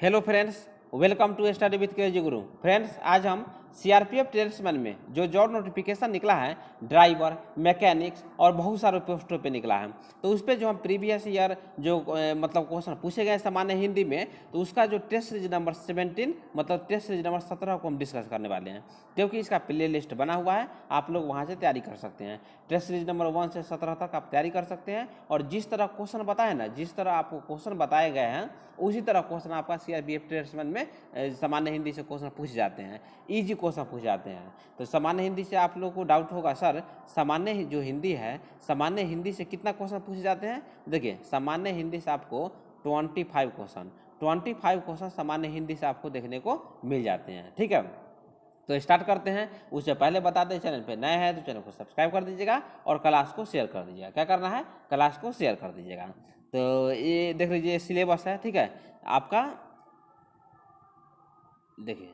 Hello friends, welcome to study with crazy guru. Friends, आज हम CRPF tradesman में जो जॉब नोटिफिकेशन निकला है, ड्राइवर, मैकेनिक्स और बहुत सारे पोस्टों पे निकला है, तो उस पर जो हम प्रीवियस ईयर जो मतलब क्वेश्चन पूछे गए सामान्य हिंदी में, तो उसका जो टेस्ट सीरीज नंबर 17 मतलब टेस्ट सीरीज नंबर 17 को हम डिस्कस करने वाले हैं, क्योंकि इसका प्ले लिस्ट बना हुआ है। आप लोग वहाँ से तैयारी कर सकते हैं। टेस्ट सीरीज नंबर 1 से 17 तक आप तैयारी कर सकते हैं, और जिस तरह क्वेश्चन बताए ना, जिस तरह आपको क्वेश्चन बताए गए हैं, उसी तरह क्वेश्चन आपका सीआरपीएफ ट्रेड्समैन में सामान्य हिंदी से क्वेश्चन पूछ जाते हैं, इजी क्वेश्चन पूछ जाते हैं। तो सामान्य हिंदी से आप लोगों को डाउट होगा, सर सामान्य जो हिंदी है, सामान्य हिंदी से कितना क्वेश्चन पूछे जाते हैं? देखिए, सामान्य हिंदी से आपको 25 क्वेश्चन सामान्य हिंदी से आपको देखने को मिल जाते हैं। ठीक है, तो स्टार्ट करते हैं। उससे पहले बता दें, चैनल पे नए हैं तो चैनल को सब्सक्राइब कर दीजिएगा और क्लास को शेयर कर दीजिएगा। क्या करना है? क्लास को शेयर कर दीजिएगा। तो ये देख लीजिए सिलेबस है, ठीक है आपका। देखिए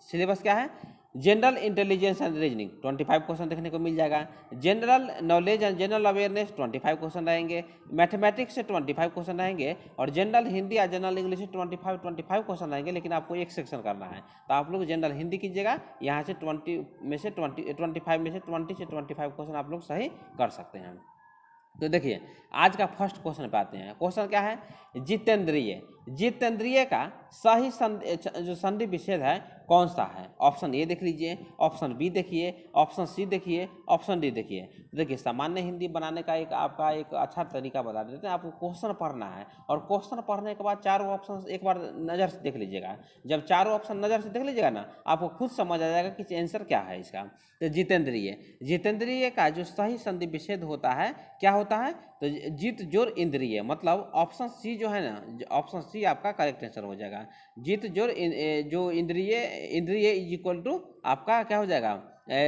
सिलेबस क्या है, general intelligence and reasoning 25 question देखने को मिल जाएगा। General knowledge and general awareness 25 question रहेंगे। मैथमेटिक्स से 25 क्वेश्चन रहेंगे, और जनरल हिंदी या जनरल इंग्लिश से 25 क्वेश्चन रहेंगे। लेकिन आपको एक सेक्शन करना है, तो आप लोग जनरल हिंदी कीजिएगा। यहाँ से 25 में से 25 क्वेश्चन आप लोग सही कर सकते हैं। तो देखिए, आज का फर्स्ट क्वेश्चन पे आते हैं। क्वेश्चन क्या है? जितेंद्रिय। जितेंद्रिय का सही जो संधि विच्छेद है कौन सा है? ऑप्शन ए देख लीजिए, ऑप्शन बी देखिए, ऑप्शन सी देखिए, ऑप्शन डी देखिए। देखिए, सामान्य हिंदी बनाने का आपका एक अच्छा तरीका बता देते हैं। आपको क्वेश्चन पढ़ना है, और क्वेश्चन पढ़ने के बाद चारों ऑप्शन एक बार नज़र से देख लीजिएगा। जब चारों ऑप्शन नज़र से देख लीजिएगा ना, आपको खुद समझ आ जाएगा कि आंसर क्या है इसका। तो जितेंद्रिय, जितेंद्रिय का जो सही संधि विच्छेद होता है क्या होता है? तो जित जोर इंद्रिय, मतलब ऑप्शन सी जो है ना, ऑप्शन सी आपका करेक्ट आंसर हो जाएगा। जित जोर जो इंद्रिय, इंद्रिय इज इक्वल टू आपका क्या हो जाएगा?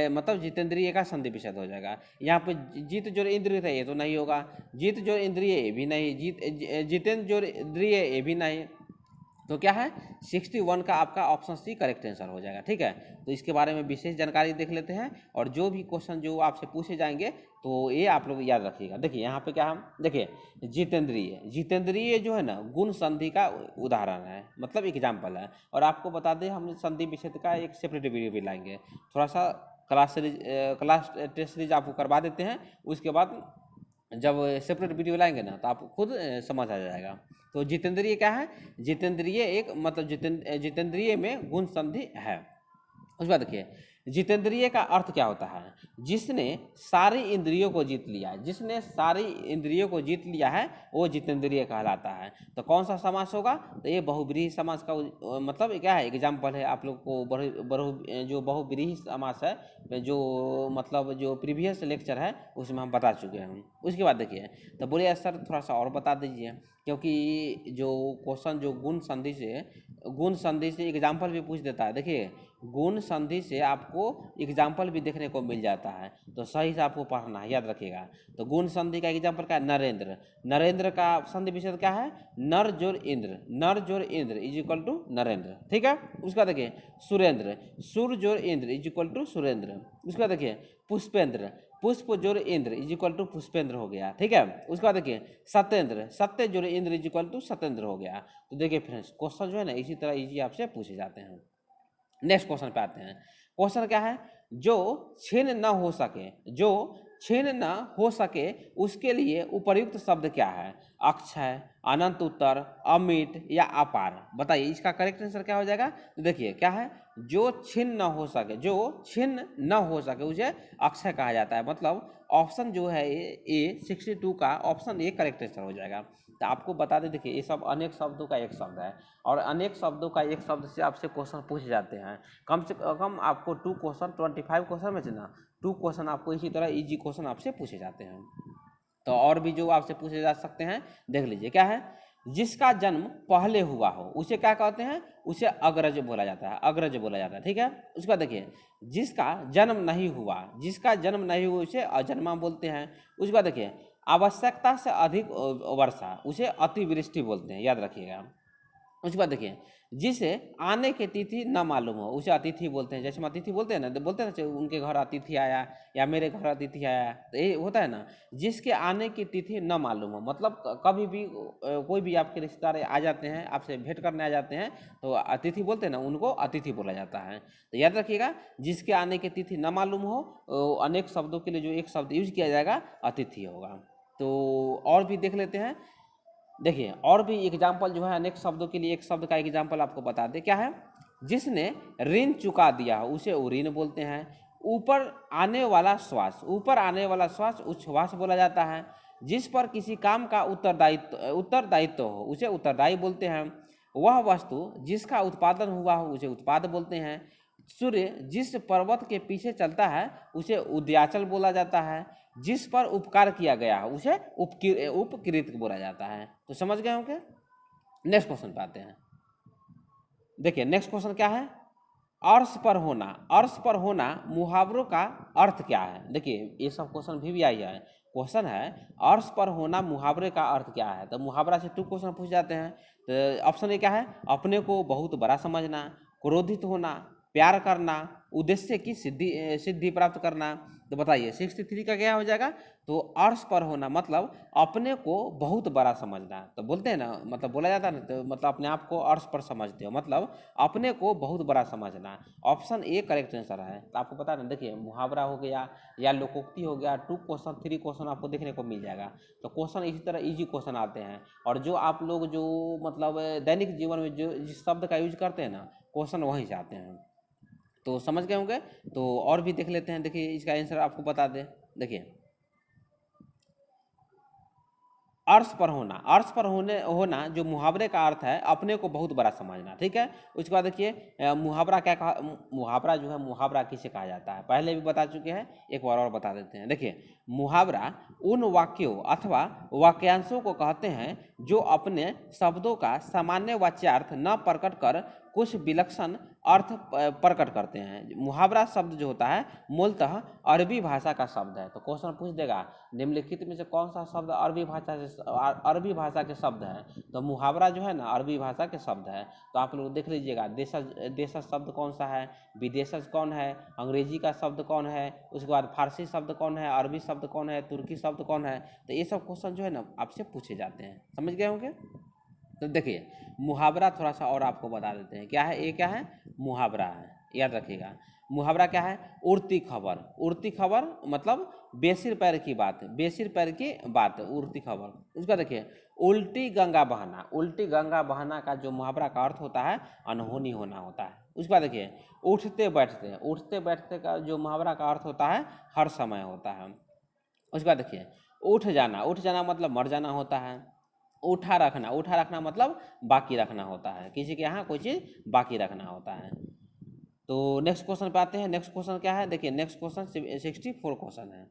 मतलब जितेंद्रिय का संधि विच्छेद हो जाएगा। यहाँ पे जित जोर इंद्रिय था, ये तो नहीं होगा। जित जोर इंद्रिय ये भी नहीं, जितेंद्र जोर इंद्रिय ये भी नहीं। तो क्या है? 61 का आपका ऑप्शन सी करेक्ट आंसर हो जाएगा। ठीक है, तो इसके बारे में विशेष जानकारी देख लेते हैं, और जो भी क्वेश्चन जो आपसे पूछे जाएंगे तो ये आप लोग याद रखिएगा। देखिए यहाँ पे क्या हम देखिए, जितेंद्रिय, जितेंद्रिय जो है ना गुण संधि का उदाहरण है, मतलब एग्जाम्पल है। और आपको बता दें, हम संधि विच्छेद का एक सेपरेट वीडियो भी लाएंगे। थोड़ा सा क्लास टेस्ट सीरीज आपको करवा देते हैं, उसके बाद जब सेपरेट वीडियो लाएंगे ना, तो आपको खुद समझ आ जाएगा। तो जितेंद्रिय क्या है? जितेंद्रिय एक मतलब जितेंद्रिय में गुण संधि है। उसके बाद देखिए, जितेंद्रिय का अर्थ क्या होता है? जिसने सारी इंद्रियों को जीत लिया, जिसने सारी इंद्रियों को जीत लिया है वो जितेंद्रिय कहलाता है। तो कौन सा समास होगा? तो ये बहुब्रीहि समास का मतलब क्या है? एग्जाम्पल है आप लोग को जो बहुब्रीहि समास है, जो मतलब जो प्रीवियस लेक्चर है उसमें हम बता चुके हैं। उसके बाद देखिए, तो बोलिए सर थोड़ा सा और बता दीजिए, क्योंकि जो क्वेश्चन जो गुण संधि से एग्जाम्पल भी पूछ देता है। देखिए, गुण संधि से आपको एग्जाम्पल भी देखने को मिल जाता है, तो सही से आपको पढ़ना है, याद रखिएगा। तो गुण संधि का एग्जाम्पल क्या है? नरेंद्र। नरेंद्र का संधि विच्छेद क्या है? नर जोर इंद्र, नर जोर Indra is equal to Narendra. ठीक है, उसका देखिए सुरेंद्र, सुर जोर Indra is equal to Surendra. उसका देखिए पुष्पेंद्र, पुष्प जोर Indra is equal to Pushpendra हो गया। ठीक है, उसके बाद देखिए सत्येंद्र, सत्य जोर Indra is equal to Satyendra हो गया। तो देखिए फ्रेंड्स, क्वेश्चन जो है ना इसी तरह इजी आपसे पूछे जाते हैं। नेक्स्ट क्वेश्चन पे आते हैं। क्वेश्चन क्या है? जो छिन्न न हो सके, जो छिन्न न हो सके उसके लिए उपयुक्त शब्द क्या है? अक्षय, अनंत उत्तर, अमिट या अपार। बताइए इसका करेक्ट आंसर क्या हो जाएगा? तो देखिए क्या है, जो छिन्न न हो सके, जो छिन्न न हो सके उसे अक्षय कहा जाता है। मतलब ऑप्शन जो है ए 62 का ऑप्शन ए करेक्ट आंसर हो जाएगा। तो आपको बता दें, देखिए ये सब अनेक शब्दों का एक शब्द है, और अनेक शब्दों का एक शब्द से आपसे क्वेश्चन पूछ जाते हैं। कम से कम आपको 25 क्वेश्चन में से ना 2 क्वेश्चन आपको इसी तरह इजी क्वेश्चन आपसे पूछे जाते हैं। तो और भी जो आपसे पूछे जा सकते हैं देख लीजिए। क्या है? जिसका जन्म पहले हुआ हो उसे क्या कहते हैं? उसे अग्रज बोला जाता है, अग्रज बोला जाता है। ठीक है, उसका देखिए जिसका जन्म नहीं हुआ, जिसका जन्म नहीं हुआ उसे अजन्मा बोलते हैं। उसका देखिए आवश्यकता से अधिक वर्षा उसे अतिवृष्टि बोलते हैं, याद रखिएगा। उसके बाद देखिए, जिसे आने की तिथि न मालूम हो उसे अतिथि बोलते हैं। जैसे हम अतिथि बोलते हैं ना, तो बोलते हैं ना उनके घर अतिथि आया या मेरे घर अतिथि आया, तो ये होता है ना। जिसके आने की तिथि न मालूम हो मतलब कभी भी कोई भी आपके रिश्तेदार आ जाते हैं, आपसे भेंट करने आ जाते हैं, तो अतिथि बोलते हैं ना, उनको अतिथि बोला जाता है। तो याद रखिएगा, जिसके आने की तिथि न मालूम हो, अनेक शब्दों के लिए जो एक शब्द यूज किया जाएगा अतिथि होगा। तो और भी देख लेते हैं। देखिए, और भी एग्जाम्पल जो है अनेक शब्दों के लिए, एक शब्द का एग्जाम्पल आपको बता दें, क्या है। जिसने ऋण चुका दिया उसे ऋण बोलते हैं। ऊपर आने वाला श्वास, ऊपर आने वाला श्वास उच्छ्वास बोला जाता है। जिस पर किसी काम का उत्तरदायित्व हो उसे उत्तरदायी बोलते हैं। वह वस्तु जिसका उत्पादन हुआ हो उसे उत्पाद बोलते हैं। सूर्य जिस पर्वत के पीछे चलता है उसे उदयाचल बोला जाता है। जिस पर उपकार किया गया है उसे उपकृत बोला जाता है। तो समझ गए होंगे। नेक्स्ट क्वेश्चन पे आते हैं। देखिए, नेक्स्ट क्वेश्चन क्या है। अर्श पर होना, अर्श पर होना मुहावरों का अर्थ क्या है। देखिए, ये सब क्वेश्चन भी आई है। क्वेश्चन है अर्श पर होना मुहावरे का अर्थ क्या है। तो मुहावरा से 2 क्वेश्चन पूछ जाते हैं। तो ऑप्शन ए क्या है, अपने को बहुत बड़ा समझना, क्रोधित होना, प्यार करना, उद्देश्य की सिद्धि प्राप्त करना। तो बताइए 63 का क्या हो जाएगा। तो अर्श पर होना मतलब अपने को बहुत बड़ा समझना। तो बोलते हैं ना, मतलब बोला जाता है ना, तो मतलब अपने आप को अर्श पर समझते हो, मतलब अपने को बहुत बड़ा समझना। ऑप्शन ए करेक्ट आंसर है। तो आपको पता है ना, देखिए मुहावरा हो गया या लोकोक्ति हो गया, 2 क्वेश्चन 3 क्वेश्चन आपको देखने को मिल जाएगा। तो क्वेश्चन इसी तरह इजी क्वेश्चन आते हैं। और जो आप लोग जो मतलब दैनिक जीवन में जो जिस शब्द का यूज करते हैं ना, क्वेश्चन वहीं से आते हैं। तो समझ गए होंगे। तो और भी देख लेते हैं। देखिए, इसका आंसर आपको बता दें। देखिए, अर्श पर होना, अर्श पर होना जो मुहावरे का अर्थ है अपने को बहुत बड़ा समझना। ठीक है। उसके बाद देखिए, मुहावरा क्या कहा, मुहावरा जो है, मुहावरा किसे कहा जाता है पहले भी बता चुके हैं, एक बार और बता देते हैं। देखिए, मुहावरा उन वाक्यों अथवा वाक्यांशों को कहते हैं जो अपने शब्दों का सामान्य वाच्यार्थ न प्रकट कर कुछ विलक्षण अर्थ प्रकट करते हैं। मुहावरा शब्द जो होता है मूलतः अरबी भाषा का शब्द है। तो क्वेश्चन पूछ देगा निम्नलिखित में से कौन सा शब्द अरबी भाषा के शब्द है। तो मुहावरा जो है ना अरबी भाषा के शब्द है। तो आप लोग देख लीजिएगा, देशज शब्द कौन सा है, विदेशज कौन है, अंग्रेजी का शब्द कौन है, उसके बाद फारसी शब्द कौन है, अरबी शब्द कौन है, तुर्की शब्द कौन है। तो ये सब क्वेश्चन जो है ना आपसे पूछे जाते हैं। समझ गए होंगे। तो देखिए, मुहावरा थोड़ा सा और आपको बता देते हैं क्या है। ये क्या है, मुहावरा है, याद रखिएगा। मुहावरा क्या है, उड़ती खबर। उड़ती खबर मतलब बेसिर पैर की बात, बेसिर पैर की बात, उड़ती खबर। उसका देखिए, उल्टी गंगा बहना। उल्टी गंगा बहना का जो मुहावरा का अर्थ होता है अनहोनी होना होता है। उसके बाद देखिए, उठते बैठते। उठते बैठते का जो मुहावरा का अर्थ होता है हर समय होता है। उसके बाद देखिए, उठ जाना। उठ जाना मतलब मर जाना होता है। उठा रखना, उठा रखना मतलब बाकी रखना होता है, किसी के यहाँ कोई चीज़ बाकी रखना होता है। तो नेक्स्ट क्वेश्चन पे आते हैं। नेक्स्ट क्वेश्चन क्या है। देखिए, नेक्स्ट क्वेश्चन 64 क्वेश्चन है।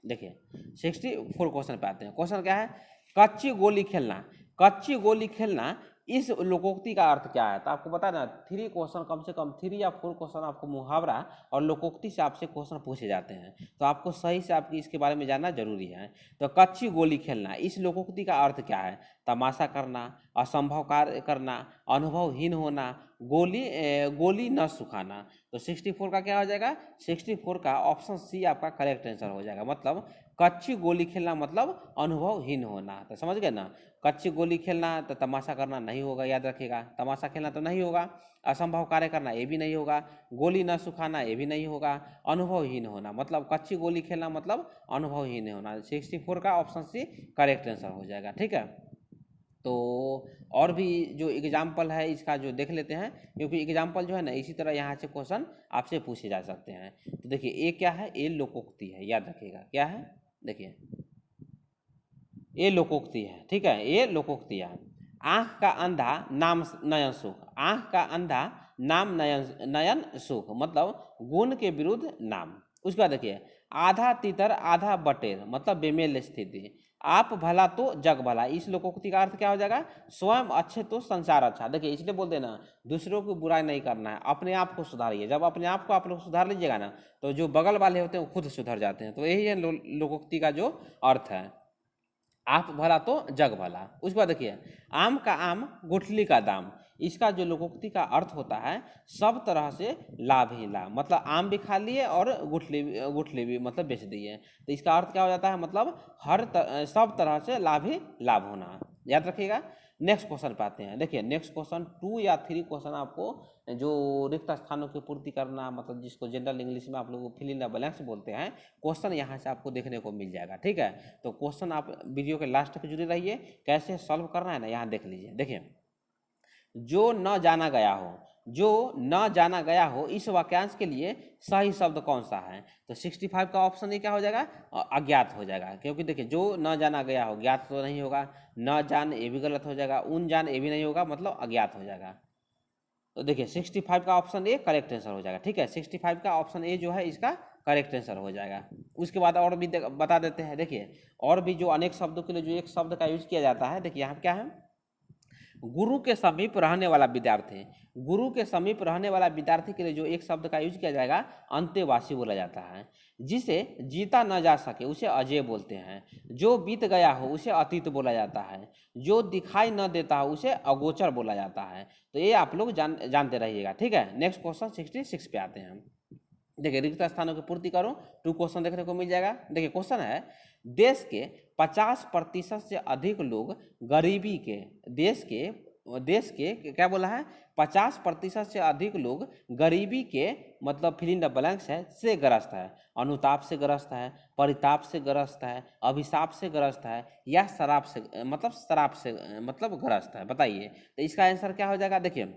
देखिए, 64 क्वेश्चन पे आते हैं। क्वेश्चन क्या है, कच्ची गोली खेलना। कच्ची गोली खेलना इस लोकोक्ति का अर्थ क्या है। तो आपको पता है ना, 3 क्वेश्चन, कम से कम 3 या 4 क्वेश्चन आपको मुहावरा और लोकोक्ति से आपसे क्वेश्चन पूछे जाते हैं। तो आपको सही से आपकी इसके बारे में जानना जरूरी है। तो कच्ची गोली खेलना इस लोकोक्ति का अर्थ क्या है। तमाशा करना, असंभव कार्य करना, अनुभवहीन होना, गोली न सुखाना। तो 64 का क्या हो जाएगा, 64 का ऑप्शन सी आपका करेक्ट आंसर हो जाएगा। मतलब कच्ची गोली खेलना मतलब अनुभवहीन होना। तो समझ गए ना, कच्ची गोली खेलना तो तमाशा करना नहीं होगा, याद रखिएगा। तमाशा खेलना तो नहीं होगा, असंभव कार्य करना ये भी नहीं होगा, गोली न सुखाना ये भी नहीं होगा, अनुभवहीन होना मतलब कच्ची गोली खेलना मतलब अनुभवहीन होना। 64 का ऑप्शन सी करेक्ट आंसर हो जाएगा। ठीक है। तो और भी जो एग्जाम्पल है इसका जो देख लेते हैं, क्योंकि एग्जाम्पल जो है ना इसी तरह यहाँ से क्वेश्चन आपसे पूछे जा सकते हैं। तो देखिए, ये क्या है, ये लोकोक्ति है, याद रखिएगा क्या है। देखिए, ये लोकोक्ति है। ठीक है, ये लोकोक्ति है। आँख का अंधा नाम नयन सुख। आँख का अंधा नाम नयन सुख मतलब गुण के विरुद्ध नाम। उसके बाद देखिए, आधा तितर आधा बटेर मतलब बेमेल स्थिति। आप भला तो जग भला। इस लोकोक्ति का अर्थ क्या हो जाएगा, स्वयं अच्छे तो संसार अच्छा। देखिए, इसलिए बोलते हैं ना, दूसरों की बुराई नहीं करना है, अपने आप को सुधारिए। जब अपने आप को आप लोग सुधार लीजिएगा ना, तो जो बगल वाले होते हैं वो खुद सुधर जाते हैं। तो यही है लोकोक्ति का जो अर्थ है। आप भला तो जग भला। उसके बाद देखिए, आम का आम गुठली का दाम, इसका जो लोकोक्ति का अर्थ होता है सब तरह से लाभ ही लाभ, मतलब आम भी खा लिए और गुठली भी मतलब बेच दिए, तो इसका अर्थ क्या हो जाता है, मतलब सब तरह से लाभ ही लाभ होना, याद रखिएगा। नेक्स्ट क्वेश्चन पे आते हैं। देखिए नेक्स्ट क्वेश्चन 2 या 3 क्वेश्चन आपको जो रिक्त स्थानों की पूर्ति करना, मतलब जिसको जनरल इंग्लिश में आप लोग फिल इन द ब्लैंक्स बोलते हैं, क्वेश्चन यहाँ से आपको देखने को मिल जाएगा, ठीक है। तो क्वेश्चन आप वीडियो के लास्ट तक जुड़े रहिए, कैसे सॉल्व करना है ना यहाँ देख लीजिए। देखिए, जो न जाना गया हो, जो न जाना गया हो, इस वाक्यांश के लिए सही शब्द कौन सा है, तो 65 का ऑप्शन ये क्या हो जाएगा, अज्ञात हो जाएगा, क्योंकि देखिए जो न जाना गया हो ज्ञात तो नहीं होगा, न जान ये भी गलत हो जाएगा, उन जान ये भी नहीं होगा, मतलब अज्ञात हो जाएगा। तो देखिए 65 का ऑप्शन ए करेक्ट आंसर हो जाएगा, ठीक है। 65 का ऑप्शन ए जो है इसका करेक्ट आंसर हो जाएगा। उसके बाद और भी बता देते हैं। देखिए और भी जो अनेक शब्दों के लिए जो एक शब्द का यूज किया जाता है, देखिए यहाँ क्या है, गुरु के समीप रहने वाला विद्यार्थी, गुरु के समीप रहने वाला विद्यार्थी के लिए जो एक शब्द का यूज किया जाएगा, अंत्यवासी बोला जाता है। जिसे जीता न जा सके उसे अजय बोलते हैं। जो बीत गया हो उसे अतीत बोला जाता है। जो दिखाई न देता हो उसे अगोचर बोला जाता है। तो ये आप लोग जानते रहिएगा, ठीक है। नेक्स्ट क्वेश्चन 66 पे आते हैं हम। देखिए रिक्त स्थानों की पूर्ति करो, 2 क्वेश्चन देखने को मिल जाएगा। देखिए क्वेश्चन है, देश के 50% से अधिक लोग गरीबी के, देश के क्या बोला है, 50% से अधिक लोग गरीबी के, मतलब फिल इन द ब्लैंक्स है, से ग्रस्त है। अनुताप से ग्रस्त है, परिताप से ग्रस्त है, अभिशाप से ग्रस्त है, या शराब से, मतलब शराब से मतलब ग्रस्त है, बताइए। तो इसका आंसर क्या हो जाएगा। देखिए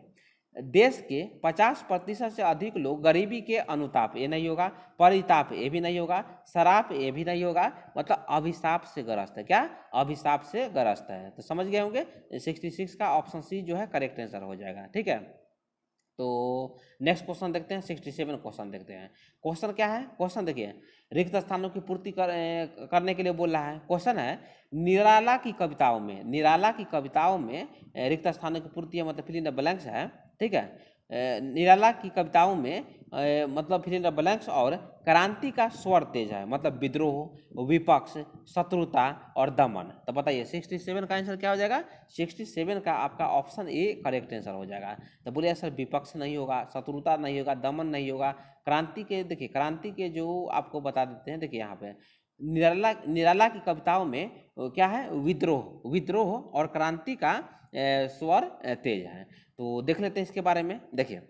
देश के 50% से अधिक लोग गरीबी के अनुताप ये नहीं होगा, परिताप ये भी नहीं होगा, शराब ये भी नहीं होगा, मतलब अभिशाप से ग्रस्त है। क्या, अभिशाप से ग्रस्त है। तो समझ गए होंगे, 66 का ऑप्शन सी जो है करेक्ट आंसर हो जाएगा, ठीक है। तो नेक्स्ट क्वेश्चन देखते हैं, 67 क्वेश्चन देखते हैं। क्वेश्चन क्या है, क्वेश्चन देखिए, रिक्त स्थानों की पूर्ति करने के लिए बोल रहा है। क्वेश्चन है, निराला की कविताओं में, निराला की कविताओं में रिक्त स्थानों की पूर्ति है, मतलब फिल इन द ब्लैंक्स है, ठीक है। निराला की कविताओं में मतलब फिल इन द ब्लैंक्स और क्रांति का स्वर तेज है, मतलब विद्रोह, विपक्ष, शत्रुता और दमन। तो बताइए 67 का आंसर क्या हो जाएगा। 67 का आपका ऑप्शन ए करेक्ट आंसर हो जाएगा। तो बोलिए सर विपक्ष नहीं होगा, शत्रुता नहीं होगा, दमन नहीं होगा, क्रांति के, देखिए क्रांति के जो आपको बता देते हैं। देखिए यहाँ पे निराला की कविताओं में क्या है, विद्रोह, विद्रोह और क्रांति का स्वर तेज है। तो देख लेते हैं इसके बारे में। देखिए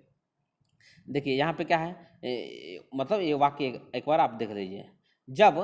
देखिए यहाँ पे क्या है, मतलब ये वाक्य एक बार आप देख लीजिए। जब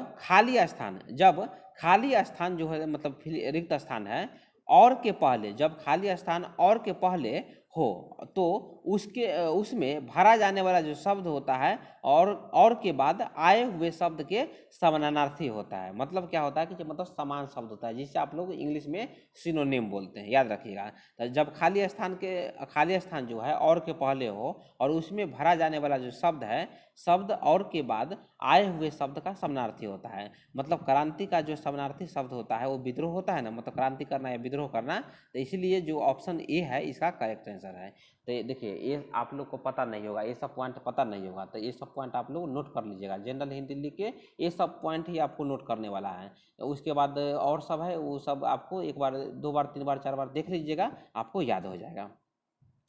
जब खाली स्थान जो है, मतलब रिक्त स्थान है, और के पहले, जब खाली स्थान और के पहले हो, तो उसमें भरा जाने वाला जो शब्द होता है, और के बाद आए हुए शब्द के समानार्थी होता है। मतलब क्या होता है कि मतलब समान शब्द होता है, जिसे आप लोग इंग्लिश में सिनोनिम बोलते हैं, याद रखिएगा। तो जब खाली स्थान जो है और के पहले हो, और उसमें भरा जाने वाला जो शब्द है, शब्द और के बाद आए हुए शब्द का समानार्थी होता है। मतलब क्रांति का जो समानार्थी शब्द होता है वो विद्रोह होता है ना, मतलब क्रांति करना या विद्रोह करना। तो इसलिए जो ऑप्शन ए है इसका करेक्ट आंसर है। तो देखिए ये आप लोग को पता नहीं होगा, ये सब पॉइंट पता नहीं होगा, तो ये सब पॉइंट आप लोग नोट कर लीजिएगा। जनरल हिंदी लिख के ये सब पॉइंट ही आपको नोट करने वाला है। तो उसके बाद और सब है, वो सब आपको एक बार, 2 बार, 3 बार, 4 बार देख लीजिएगा, आपको याद हो जाएगा।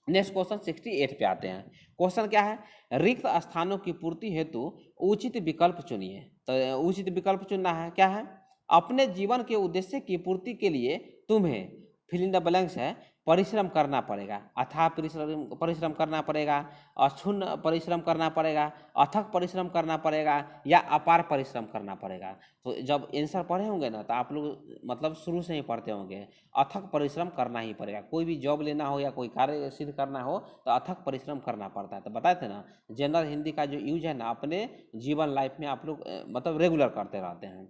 नेक्स्ट क्वेश्चन 68 पे आते हैं। क्वेश्चन क्या है, रिक्त स्थानों की पूर्ति हेतु उचित विकल्प चुनिए। तो उचित विकल्प चुनना है, क्या है, अपने जीवन के उद्देश्य की पूर्ति के लिए तुम्हें फिल इन द ब्लैंक्स है, परिश्रम करना पड़ेगा, अथाह परिश्रम करना पड़ेगा, अक्षुण्ण परिश्रम करना पड़ेगा, अथक परिश्रम करना पड़ेगा, या अपार परिश्रम करना पड़ेगा। तो जब आंसर पढ़े होंगे ना, तो आप लोग मतलब शुरू से ही पढ़ते होंगे, अथक परिश्रम करना ही पड़ेगा। कोई भी जॉब लेना हो या कोई कार्य सिद्ध करना हो तो अथक परिश्रम करना पड़ता है। तो बताए थे ना, जनरल हिंदी का जो यूज है ना, अपने जीवन लाइफ में आप लोग मतलब रेगुलर करते रहते हैं।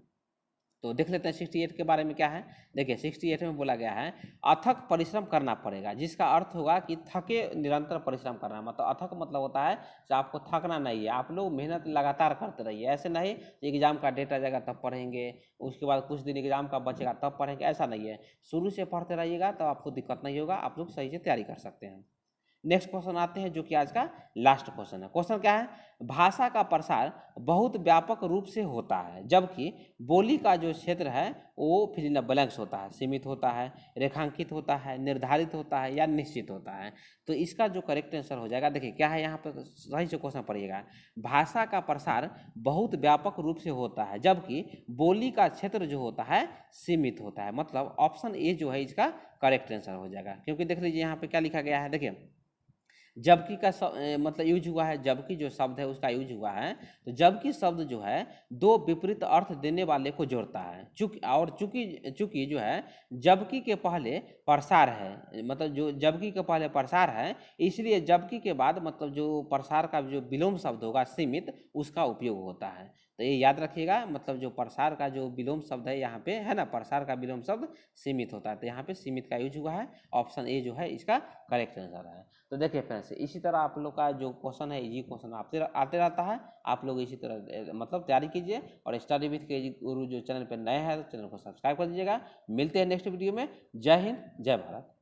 तो देख लेते हैं 68 के बारे में क्या है। देखिए 68 में बोला गया है, अथक परिश्रम करना पड़ेगा, जिसका अर्थ होगा कि थके निरंतर परिश्रम करना। मतलब अथक मतलब होता है कि आपको थकना नहीं है, आप लोग मेहनत लगातार करते रहिए। ऐसे नहीं एग्जाम का डेट आ जाएगा तब पढ़ेंगे, उसके बाद कुछ दिन एग्जाम का बचेगा तब पढ़ेंगे, ऐसा नहीं है। शुरू से पढ़ते रहिएगा तो आपको दिक्कत नहीं होगा, आप लोग सही से तैयारी कर सकते हैं। नेक्स्ट क्वेश्चन आते हैं, जो कि आज का लास्ट क्वेश्चन है। क्वेश्चन क्या है, भाषा का प्रसार बहुत व्यापक रूप से होता है, जबकि बोली का जो क्षेत्र है वो फिल इन द ब्लैंक्स होता है, सीमित होता है, रेखांकित होता है, निर्धारित होता है या निश्चित होता है। तो इसका जो करेक्ट आंसर हो जाएगा, देखिए क्या है यहाँ पे, सही से क्वेश्चन पढ़िएगा, भाषा का प्रसार बहुत व्यापक रूप से होता है जबकि बोली का क्षेत्र जो होता है सीमित होता है। मतलब ऑप्शन ए जो है इसका करेक्ट आंसर हो जाएगा, क्योंकि देख लीजिए यहाँ पे क्या लिखा गया है, देखिए जबकि का मतलब यूज हुआ है, जबकि जो शब्द है उसका यूज हुआ है। तो जबकि शब्द जो है दो विपरीत अर्थ देने वाले को जोड़ता है, चूंकि जो है जबकि के पहले प्रसार है, मतलब जो जबकि के पहले प्रसार है, इसलिए जबकि के बाद मतलब जो प्रसार का जो विलोम शब्द होगा सीमित, उसका उपयोग होता है। तो ये याद रखिएगा, मतलब जो प्रसार का जो विलोम शब्द है यहाँ पे है ना, प्रसार का विलोम शब्द सीमित होता है, तो यहाँ पे सीमित का यूज हुआ है। ऑप्शन ए जो है इसका करेक्ट आंसर है। तो देखिए फ्रेंड्स, इसी तरह आप लोग का जो क्वेश्चन है, ये क्वेश्चन आते रहता है। आप लोग इसी तरह मतलब तैयारी कीजिए, और स्टडी विथ के गुरु जो चैनल पर नए हैं तो चैनल को सब्सक्राइब कर दीजिएगा। मिलते हैं नेक्स्ट वीडियो में। जय हिंद, जय भारत।